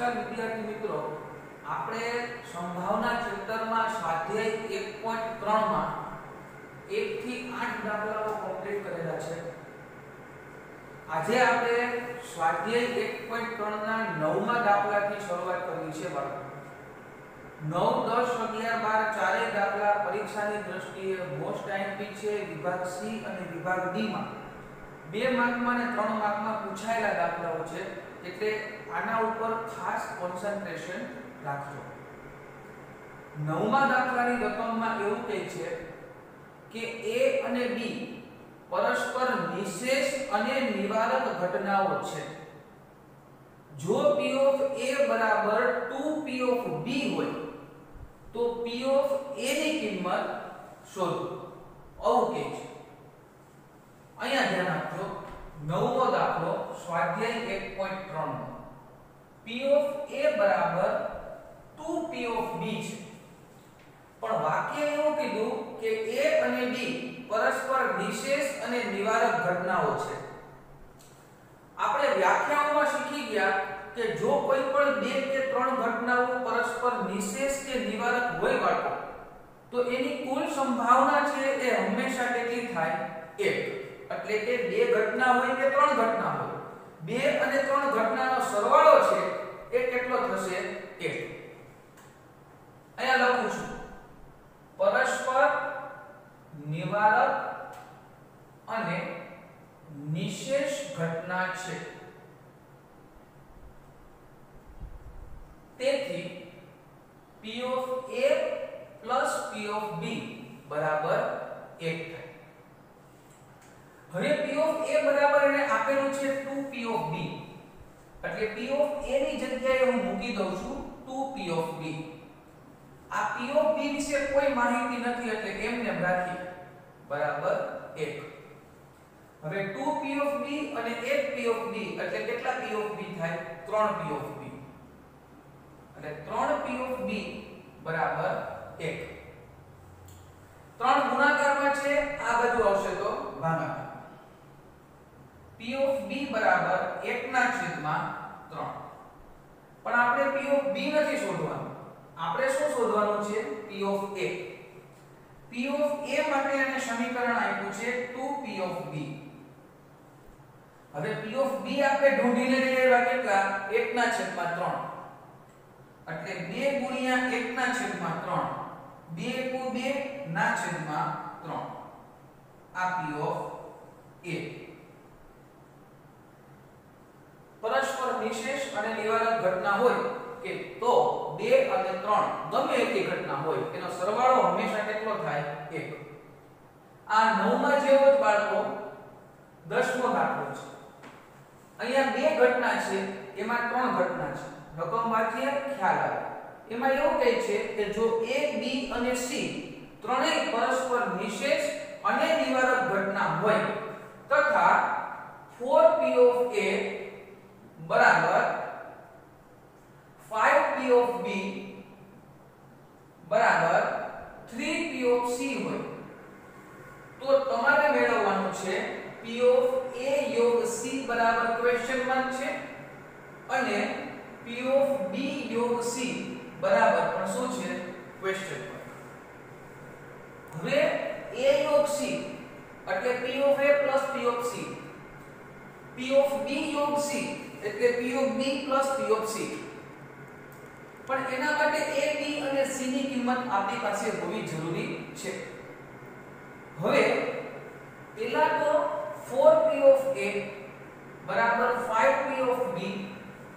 નમસ્કાર વિદ્યાર્થી મિત્રો, આપણે સંભાવના ચેપ્ટરમાં સ્વાધ્યાય 1.3 માં 1 થી 8 દાખલાઓ કમ્પ્લીટ કરેલા છે. આજે આપણે સ્વાધ્યાય 1.3 ના 9મા દાખલાથી શરૂઆત કરવી છે. બાળકો 9, 10, 11, 12 ચારેય દાખલા પરીક્ષાની દ્રષ્ટિએ મોસ્ટ આઈએમપી છે. વિભાગ સી અને વિભાગ ડી માં 2 માર્કમાં અને 3 માર્કમાં પૂછાયેલા દાખલાઓ છે, એટલે આના ઉપર ખાસ કોન્સન્ટ્રેશન રાખજો. 9મા દાખલાની રકમમાં એવું કહે છે કે a અને b પરસ્પર નિશેષ અને નિવારક ઘટનાઓ છે. જો p of a બરાબર 2p of b હોય તો p of a ની કિંમત શોધો. આવું કહે છે. અહીંયા ધ્યાન આપજો. 9મો દાખલો સ્વાધ્યાય 1.3 નો p of a બરાબર 2p of b છે. પણ વાક્ય એવું કીધું કે a અને b પરસ્પર નિશેષ અને નિવારક ઘટનાઓ છે. આપણે વ્યાખ્યાઓમાં શીખી ગયા કે જો કોઈ પણ 2 કે 3 ઘટનાઓ પરસ્પર નિશેષ કે નિવારક હોય બાળકો, તો એની કુલ સંભાવના છે એ હંમેશા કેટલી થાય? 1. એટલે કે 2 ઘટના હોય કે 3 ઘટના હોય, 2 અને 3 ઘટનાનો સરવાળો છે એ કેટલો થશે? 1. અહીંયા લખું છું પરસ્પર નિવારક અને નિશેષ ઘટના છે. તેથી p of a plus p of b બરાબર 1 થાય. હવે p of a બરાબર એને આપેલું છે 2p of b, એટલે p of a ની જગ્યાએ હું મૂકી દઉં છું 2p of b. આ p of b વિશે કોઈ માહિતી નથી, એટલે એમને રાખી બરાબર 1. હવે 2p of b અને 1p of b એટલે કેટલા p of b થાય? 3p of b. એટલે 3p of b બરાબર 1. 3 ગુણાકારમાં છે, આ બાજુ આવશે તો ભાગાકાર. p of b બરાબર 1 ના છેદમાં 3. પણ આપણે p of b નથી શોધવાનું. આપણે શું શોધવાનું છે? p of a. p of a માટે એને સમીકરણ આપ્યું છે 2p of b. હવે p of b આપણે ઢૂંઢીને લઈ આવ્યા કેટલા? 1 ના છેદમાં 3. એટલે 2 ગુણ્યા 1 ના છેદમાં 3, 2 * 2 ના છેદમાં 3. આ p of a. પરસ્પર નિશેષ અને નિવારક ઘટના હોય કે તો 2 અને 3 ગમે એટલી ઘટના હોય એનો સરવાળો હંમેશા કેટલો થાય? 1. આ 9મા જેવો જ બાળકો 10મો દાખલો છે. અહીંયા 2 ઘટના છે, એમાં 3 ઘટના છે. રકમ વાંચીએ ખ્યાલ આવે. એમાં એવું કહે છે કે જો a, b અને c ત્રણેય પરસ્પર નિશેષ અને નિવારક ઘટના હોય તથા 4p of a બરાબર 5p of b બરાબર 3p of c હોય તો તમારે મેળવવાનું છે p of a યોગ c બરાબર ક્વેશ્ચન 1 છે અને p of b યોગ c બરાબર પણ શું છે? ક્વેશ્ચન 1. હવે a યોગ c એટલે p of a plus p of c, p of b યોગ c એટલે p of b plus p of c. પણ એના માટે a, b અને c ની કિંમત આપણી પાસે હોવી જરૂરી છે. હવે પહેલા તો 4p of a બરાબર 5p of b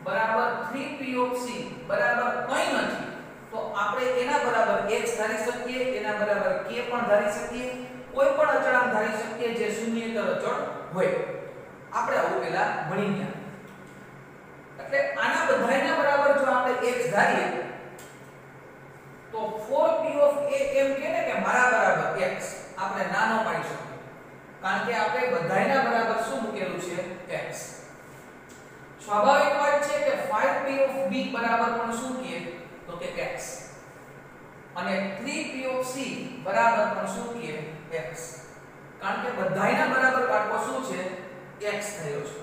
બરાબર 3p of c બરાબર કંઈ નથી, તો આપણે એના બરાબર x ધારી શકીએ, એના બરાબર k પણ ધારી શકીએ, કોઈ પણ અચળાંક ધારી શકીએ જે શૂન્યેતર અચળ હોય. આપણે આવું પહેલા ભણી ગયા. એટલે આના બધાયના બરાબર જો આપણે x ધારીએ તો 4p of a એમ કહે ને કે મારા બરાબર x આપણે નાનો પાડી શકીએ, કારણ કે આપણે બધાયના બરાબર શું મૂકેલું છે? x. સ્વાભાવિક વાત છે કે 5p of b બરાબર પણ શું કહે તો કે x, અને 3p of c બરાબર પણ શું કહે? x. કારણ કે બધાયના બરાબર કાઢવો શું છે? x થયો છે.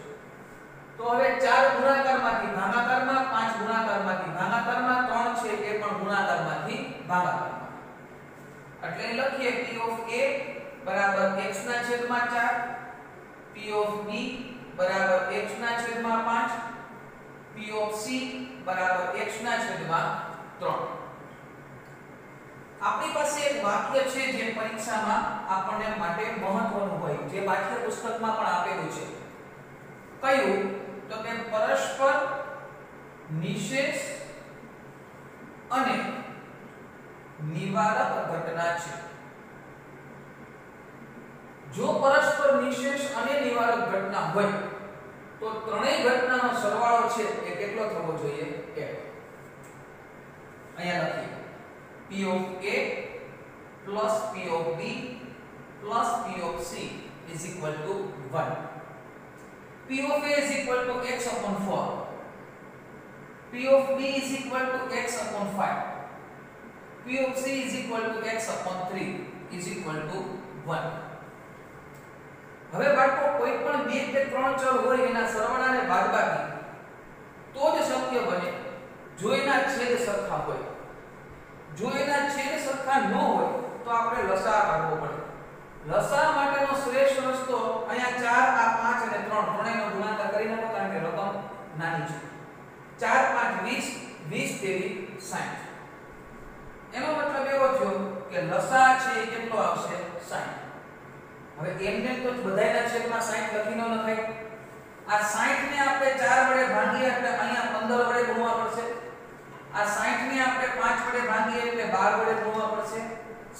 તો હવે 4 ગુણાકારમાંથી ભાગાકારમાં, 5 ગુણાકારમાંથી ભાગાકારમાં, 3 છે એ પણ ગુણાકારમાંથી ભાગાકારમાં. એટલે લખીએ p of a બરાબર x ના છેદમાં 4, p of b બરાબર x ના છેદમાં 5, p of c બરાબર x ના છેદમાં 3. આપણી પાસે એક વાક્ય છે જે પરીક્ષામાં આપણને માટે મહત્વનું હોય, જે પાઠ્ય પુસ્તકમાં પણ આપેલું છે. કયું? તો કે પરસ્પર નિશેષ અને નિવારક ઘટના છે. જો પરસ્પર નિશેષ અને નિવારક ઘટના હોય તો ત્રણેય ઘટનાનો સરવાળો છે એ કેટલો થવો જોઈએ? 1. અહીંયા લખીએ p of a plus p of b plus p of c is equal to 1. p of a is equal to x upon 4, p of b is equal to x upon 5, p of c is equal to x upon 3 is equal to 1. હવે બાળકો કોઈ પણ 2 કે 3 ચલ હોય એના સરવાળાને બાદબાકી તો જ શક્ય બને જો એના છેદ સરખા હોય. જો એના છેદ સરખા ન હોય તો આપણે લસા કાઢવો પડે. લસા માટેનો શ્રેષ્ઠ રસ્તો અહીંયા 4 આ 5 અને 3 ત્રણેયનો ગુણાકાર કરી નાખો, કારણ કે રકમ નાની છે. 4 5 20, 20 તેરી 60. એનો મતલબ એવો થયો કે લસા છે એ કેટલો આવશે? 60. હવે એમને તો બધાયના છેદમાં 60 લખી ન લખાય. આ 60 ને આપણે 4 વડે ભાગીએ એટલે અહીંયા 15 વડે ગુણવા પડશે. આ 60 ને આપણે 5 વડે ભાગીએ એટલે 12 વડે ગુણવા પડશે.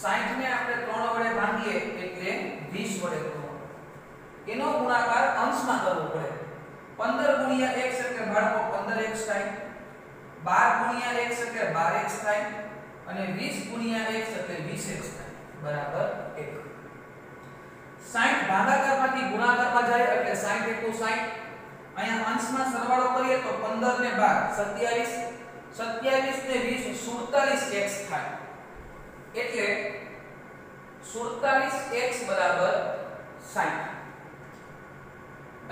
60 ને આપણે 3 વડે ભાગીએ એટલે 20 વડે ગુણવા. એનો ગુણાકાર અંશમાં કરવો પડે. 15 ગુણ્યા x એટલે બાળકો 15x થાય. 12 ગુણ્યા x એટલે 12x થાય અને 20 ગુણ્યા x એટલે 20x થાય બરાબર 1. 60 ભાગાકારમાંથી ગુણાકારમાં જાય એટલે 60 * 60. અહીંયા અંશમાં સરવાળો કરીએ તો 15 ને 12 27, 27 ને 20 47x થાય. એટલે 47x બરાબર 60.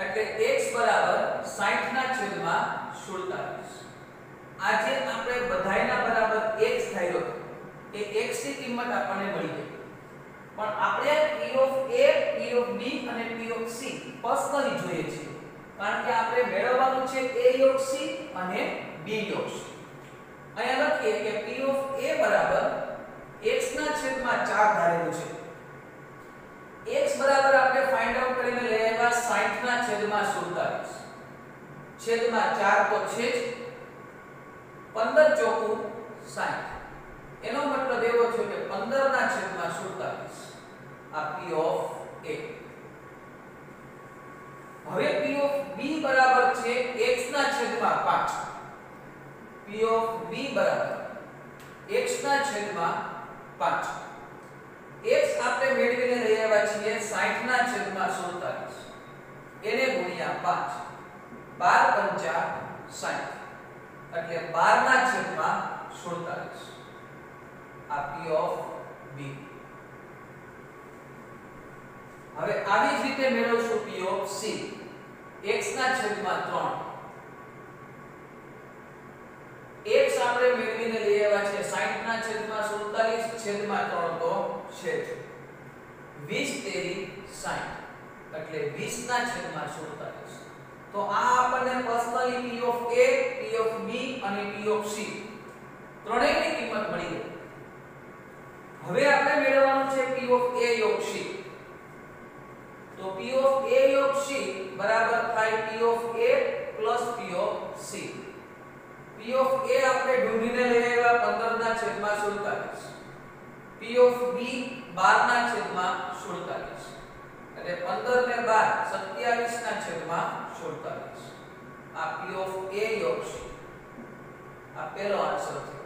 એટલે x બરાબર 60 ના છેદમાં 47. આજે આપણે બધાયના બરાબર x ધાર્યો એ x ની કિંમત આપણને મળી ગઈ. પણ આપણે p of a, p of b અને p of c પર્સનલી જોઈએ છે, કારણ કે આપણે મેળવવાનું છે a યોગ c અને b યોગ c. અહીંયા લખીએ કે p of a બરાબર x ના છેદમાં 4 ધારેલું છે. x બરાબર આપણે ફાઇન્ડ આઉટ કરીને લઈ આવ્યા 60 ના છેદમાં 47. છેદમાં 4 તો છે જ, 15 ચોકું 60. એનો મતલબ એવો છે કે 15 ના છેદમાં 47 આ p of a. હવે p of b બરાબર છે x ના છેદમાં 5. p of b બરાબર x ના છેદમાં 5. x આપણે મેળવીને લઈ આવ્યા છીએ 60 ના છેદમાં 47. એને ગુણ્યા 5. 12 * 5 = 60. એટલે 12 ના છેદમાં 47 આ p of b. હવે આવી જ રીતે મેળવશું p of c x ના છેદમાં 3. x આપણે મેળવીને લઈ આવ્યા છે 60 ના છેદમાં 47 છેદમાં 3 તો છે 20 તેરી 60 એટલે 20 ના છેદમાં 47. તો આ આપણને personally p of a, p of b અને p of c ત્રણેયની કિંમત મળી ગઈ. હવે આપણે મેળવવાનું છે p of a યોગ c. તો p of a યોગ c બરાબર થાય p of a plus p of c. p of a આપણે ઢૂંઢીને લઈ આવ્યા 15 ના છેદમાં 47. p of b 12 ના છેદમાં 47. એટલે 15 ને 12 27 ના છેદમાં 47 આ p of a યોગ c. આ પહેલો આન્સર છે.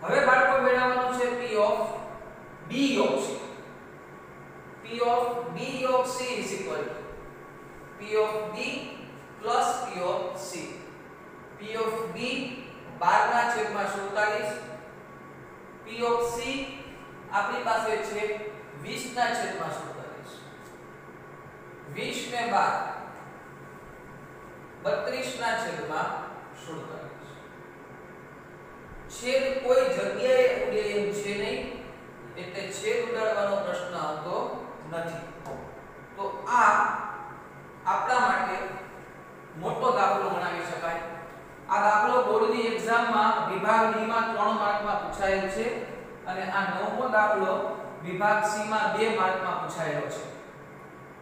હવે બાળકો મેળવવાનું છે p of b યોગ c. p of b યોગ c is equal to p of b plus p of c. p of b 12 ના છેદમાં 47. p of c આપણી પાસે છે 20 ના છેદમાં 47. 20 ને 12 32 ના છેદમાં 47. છેદ કોઈ જગ્યાએ ઉડે એમ છે નહીં, એટલે છેદ ઉડાડવાનો પ્રશ્ન આવતો નથી. તો આ આપણા માટે મોટો દાખલો ગણાવી શકાય. આ દાખલો બોર્ડની એક્ઝામમાં વિભાગ ડી માં 3 માર્કમાં પૂછાયેલ છે અને આ નવમો દાખલો વિભાગ સી માં 2 માર્કમાં પૂછાયેલો છે.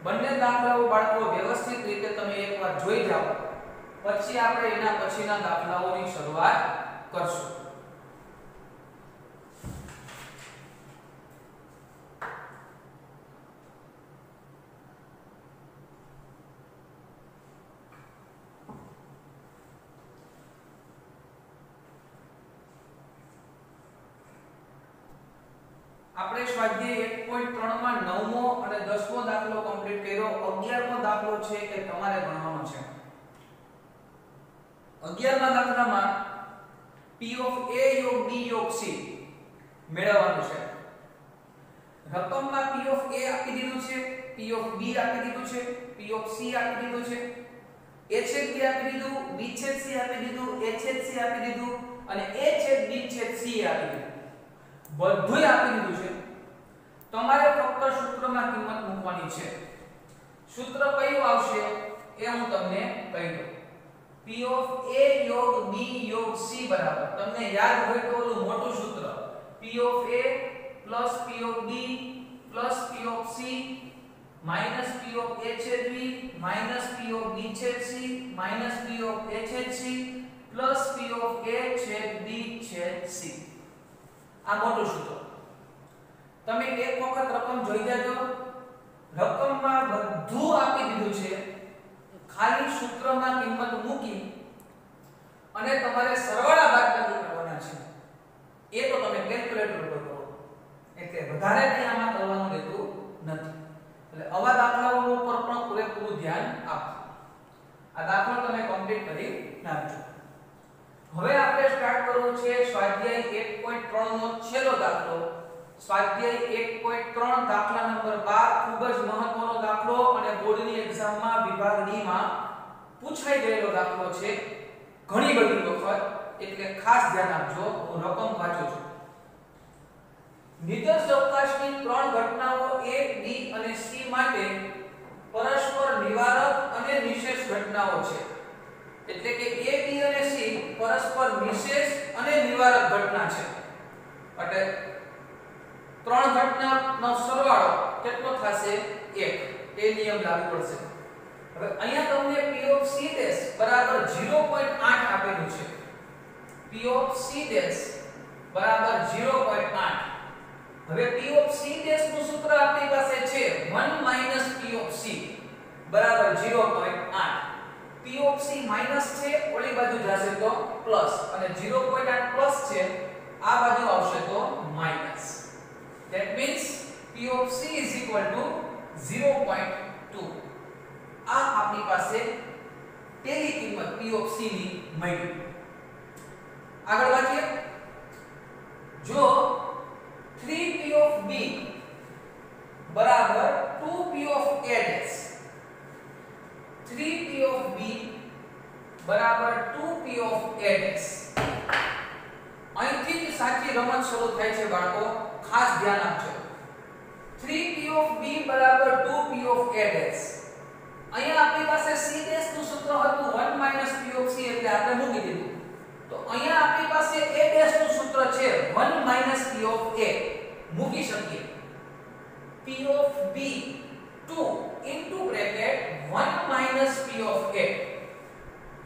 બંને દાખલાઓ બાળકો વ્યવસ્થિત રીતે તમે એકવાર જોઈ જાઓ, પછી આપણે એના પછીના દાખલાઓની શરૂઆત કરશું. આપણે સ્વાધ્યાય 1.3 માં 9મો અને 10મો દાખલો કમ્પ્લીટ કર્યો. 11મો દાખલો છે એ તમારે ગણવાનો છે. 11મા દાખલામાં P of A યોગ B યોગ C મેળવવાનું છે. રકમમાં P of A આપી દીધું છે, P of B આપી દીધું છે, P of C આપી દીધું છે, A છેદ B આપી દીધું, B છેદ C આપી દીધું, A છેદ C આપી દીધું અને A છેદ B છેદ C આપી દીધું. બધુંય આપી દીધું છે. તમારે ફક્ત સૂત્રમાં કિંમત મૂકવાની છે. સૂત્ર કયું આવશે એ હું તમને કહી દઉં. P of A યોગ B યોગ C બરાબર, તમને યાદ હોય તો ઓલું મોટું સૂત્ર P of A plus P of B plus P of C minus P of A છેદ B minus P of B છેદ C minus P of A છેદ C plus P of A છેદ B છેદ C. આ મોટું સૂત્ર. તમે એક વખત રકમ જોઈ જાજો. રકમમાં બધું આપી દીધું છે, ખાલી સૂત્રમાં કિંમત મૂકી અને તમારે સરવાળા બાદબાકી કરવાના છે. એ તો તમે કેલ્ક્યુલેટર ઉપર કરો, એટલે વધારે કંઈ આમાં કરવાનું રહેતું નથી. એટલે આવા દાખલાઓ ઉપર પણ પૂરેપૂરું ધ્યાન આપો. આ દાખલો તમે કમ્પ્લીટ કરી નાખજો. હવે આપણે સ્ટાર્ટ કરવું છે સ્વાધ્યાય 1.3 નો છેલ્લો દાખલો. સ્વાધ્યાય 1.3 દાખલા નંબર 12 ખૂબ જ મહત્વનો દાખલો અને બોર્ડની એક્ઝામમાં વિભાગ ડી માં પૂછાઈ ગયેલો દાખલો છે ઘણી બધી વખત, એટલે ખાસ ધ્યાન આપજો. હું રકમ વાંચું છું. નિદર્શ અવકાશની 3 ઘટનાઓ A, B અને C માટે પરસ્પર નિવારક અને નિશેષ ઘટનાઓ છે. એટલે કે A, B અને C પરસ્પર નિશેષ અને નિવારક ઘટના છે. એટલે 3 ઘટનાનો સરવાળો કેટલો થશે? 1. એ નિયમ લાગુ પડશે. હવે અહીંયા તમને P of C ડેશ બરાબર 0.8 આપેલું છે. P of C ડેશ બરાબર 0.8. હવે P of C ડેશ નું સૂત્ર આપણી પાસે છે 1 - P of C બરાબર 0.8. P of C માઈનસ છે, ઓલી બાજુ જશે તો પ્લસ, અને 0.8 પ્લસ છે, આ બાજુ આવશે તો minus. That means P of C is equal to 0.2. આ આપણી પાસે પેલી કિંમત P of C ની મળી. આગળ વાંચીએ. જો 3P of B બરાબર 2P of A dash, 3P of B બરાબર 2P of A ડેશ. અહીંથી જ સાચી રમત શરૂ થાય છે બાળકો, ખાસ ધ્યાન આપજો. 3P of B બરાબર 2P of A ડેશ. અહીંયા આપણી પાસે C ડેશ નું સૂત્ર હતું 1 - P of C, એટલે આપણે મૂકી દીધું. તો અહીંયા આપણી પાસે A ડેશ નું સૂત્ર છે 1 - P of A, મૂકી શકીએ. P of B 2 into bracket 1 - P of A.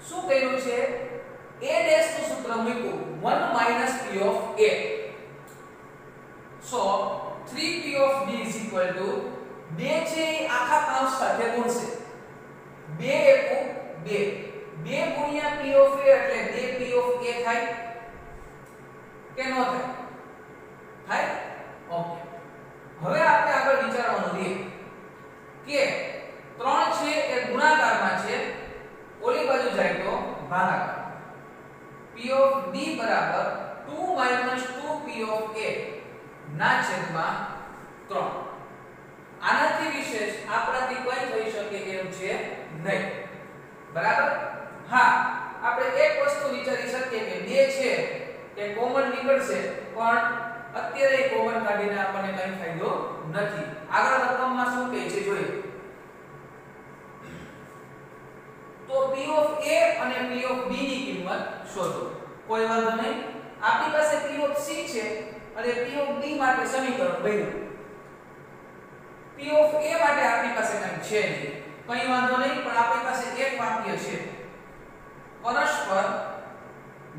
શું કર્યું છે? A ડેશ નું સૂત્ર મૂક્યું 1 - P of A. So 3P of B is equal to 2 છે આખા કાઉન્સ સાથે ગુણશે. 2 એકુ 2, 2 ગુણ્યા P of A એટલે 2P of A થાય કે ન થાય? થાય. ઓકે. હવે આપણે આગળ વિચારવાનું છે કે 3 છે એ ગુણાકારમાં છે, ઓલી બાજુ જાય તો ભાગાકાર. P of B બરાબર 2 - 2P of A ના છેદમાં 3. આનાથી વિશેષ આપણાથી કોઈ થઈ શકે એમ છે નહીં. બરાબર. હા, આપણે એક વસ્તુ વિચારી શકીએ કે 2 છે એ કોમન નીકળશે, પણ અત્યારે કોમન કાઢીને આપણને કંઈ ફાયદો નથી. આગળ રકમમાં શું કહે છે જોઈએ. તો P of A અને P of B ની કિંમત શોધો. કોઈ વાંધો નહીં. આપણી પાસે P of C છે અને P of B માટે સમીકરણ બન્યું. P of A માટે આપણી પાસે કંઈ છે નહીં, કંઈ વાંધો નહીં, પણ આપણી પાસે એક વાક્ય છે. પરસ્પર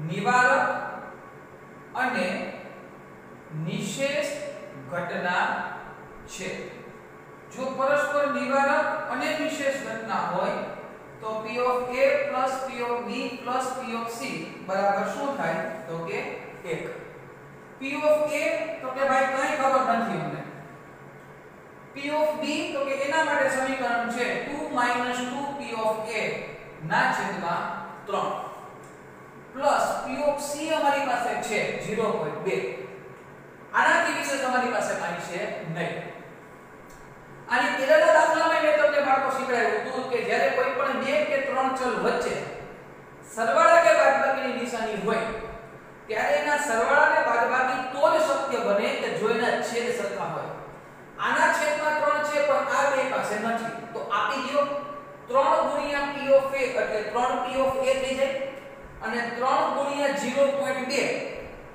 નિવારક અને નિશેષ ઘટના છે. જો પરસ્પર નિવારક અને નિશેષ ઘટના હોય તો P of A plus P of B plus P of C બરાબર શું થાય? તો કે 1. P of A તો કે ભાઈ કંઈ ખબર નથી અમને. P of B તો કે એના માટે સમીકરણ છે 2 2 P of A ના છેદમાં 3 પ્લસ P of C અમારી પાસે છે 0.2. આનાથી વિશે તમારી પાસે કાંઈ છે નહીં. આની પહેલાના દાખલામાં મેં તમને બાળકો શીખવાડ્યું હતું કે જ્યારે કોઈ પણ 2 કે 3 ચલ વચ્ચે સરવાળા કે બાદબાકીની નિશાની હોય ત્યારે એના સરવાળા અને બાદબાકી તો જ શક્ય બને કે જો એના છેદ સરખા હોય. આના છેદમાં 3 છે પણ આ બે પાસે નથી, તો આપી દો 3 ગુણ્યા P of A એટલે 3 P of A થઈ જાય અને 3 ગુણ્યા 0.2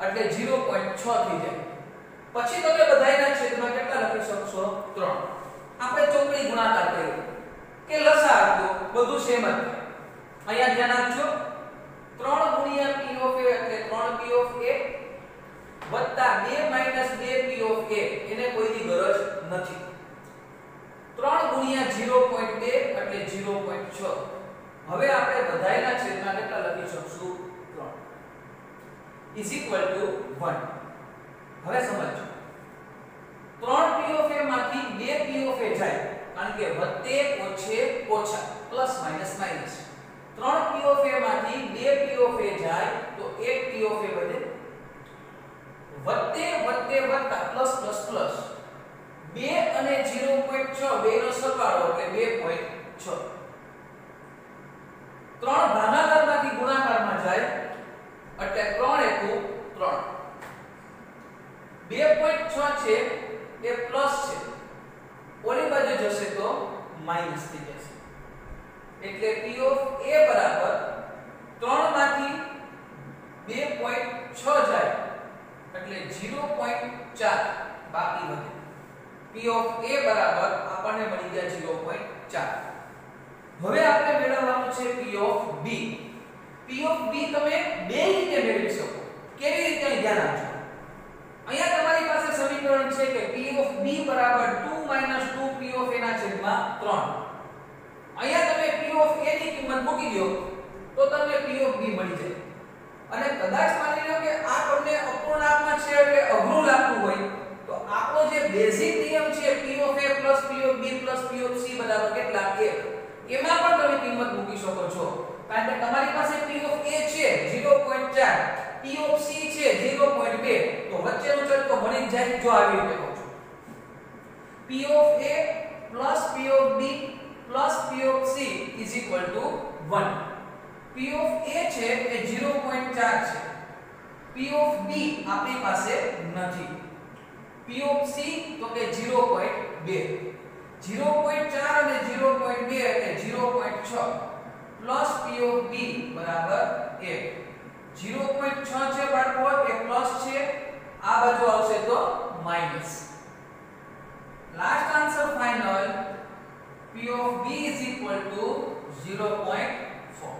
એટલે 0.6 થઈ જાય. પછી તમે બધાયના છેદમાં કેટલા લખી શકશો? 3. આપણે ચોકડી ગુણાકાર કર્યો કે લસા આપો, બધું સેમ જ થાય. અહીંયા ધ્યાન આપજો. 3 ગુણ્યા P of A એટલે 3 P of A વત્તા 2 2 P of A એને કોઈની ગરજ નથી. 3 ગુણ્યા 0.2 એટલે 0.6. હવે આપણે બધાયના છેદમાં કેટલા લખી શકશું? 3 is equal to 1. હવે સમજો 3 P of A માંથી 2 P of A જાય, કારણ કે વત્તે ઓછે ઓછા plus minus minus. 3 P of A માંથી 2 P of A જાય તો 1 P of A વધે. વત્તે વત્તે વત્તા પ્લસ પ્લસ પ્લસ 2 અને 0.6 બેનો સરવાળો એટલે 2.6. 3 ભાગાકારમાંથી ગુણાકારમાં જાય એટલે 3 એકુ 3. 2.6 છે એ પ્લસ છે, ઓલી બાજુ જશે તો માઈનસ થઈ જશે. એટલે P of A બરાબર 3 માંથી 2.6 જાય એટલે 0.4 બાકી વધે. P of A બરાબર આપણને મળી ગયા 0.4. હવે આપણે મેળવવાનું છે P of B. P of B તમે બે રીતે મેળવી શકો. કેવી રીતે ધ્યાન આપજો. અહીંયા તમારી પાસે સમીકરણ છે કે P of B બરાબર 2 2 P of A ના છેદમાં 3. અહીંયા તમે P of A ની કિંમત મૂકી દો તો તમને P of B મળી જાય. અને કદાચ માની લો કે આ તમને અપૂર્ણાંકમાં છે એટલે અઘરું લાગતું હોય તો આપણો જે બેઝિક નિયમ છે P of A + P of B + P of C બરાબર કેટલા? 1. એમાં પણ તમે કિંમત મૂકી શકો છો, કારણ કે તમારી પાસે P of A છે 0.4, P of C છે 0.2, તો વચ્ચેનું ચલ તો મળી જ જાય. જો આવી રીતે કહું છું P of A + P of B + P of C = 1. P of A છે એ 0.4 છે, P of B આપણી પાસે નથી, P of C તો કે 0.2. 0.4 અને 0.2 એટલે 0.6 પ્લસ P of B બરાબર 1. 0.6 છે બાળકો એ પ્લસ છે, આ બાજુ આવશે તો minus. Last answer final P of B = 0.4.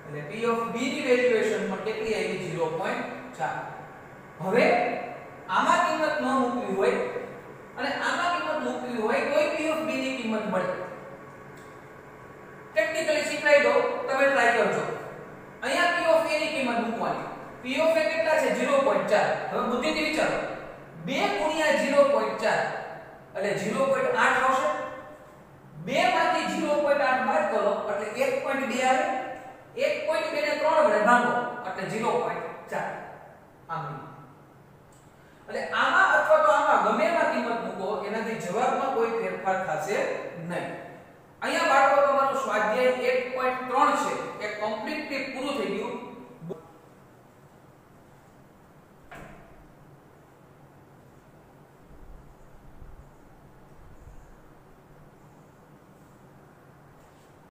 એટલે P of B ની વેલ્યુએશન માં કેટલી આવી? 0.4. હવે આમાં કિંમત ન મૂકવી હોય અને આમાં કિંમત મૂકવી હોય તોય P of B ની કિંમત મળે. ટેકનિકલી શીખવાઈ દો, તમે ટ્રાય કરજો. અહીંયા P of A ની કિંમત મૂકવાની. P of A કેટલા છે? 0.4. હવે બુદ્ધિથી વિચારો 2 ગુણ્યા 0.4 એટલે 0.8 આવશે. 2 માંથી 0.8 બાદ કરો એટલે 1.2 આવે. 1.2 ને 3 વડે ભાગો એટલે 0.4. આમ એટલે આમાં અથવા તો આમાં ગમે એમાં કિંમત મૂકો, એનાથી જવાબમાં કોઈ ફેરફાર થશે નહીં. અહીંયા બાળકો તમારું સ્વાધ્યાય 1.3 છે એ કમ્પ્લીટલી પૂરું થઈ ગયું.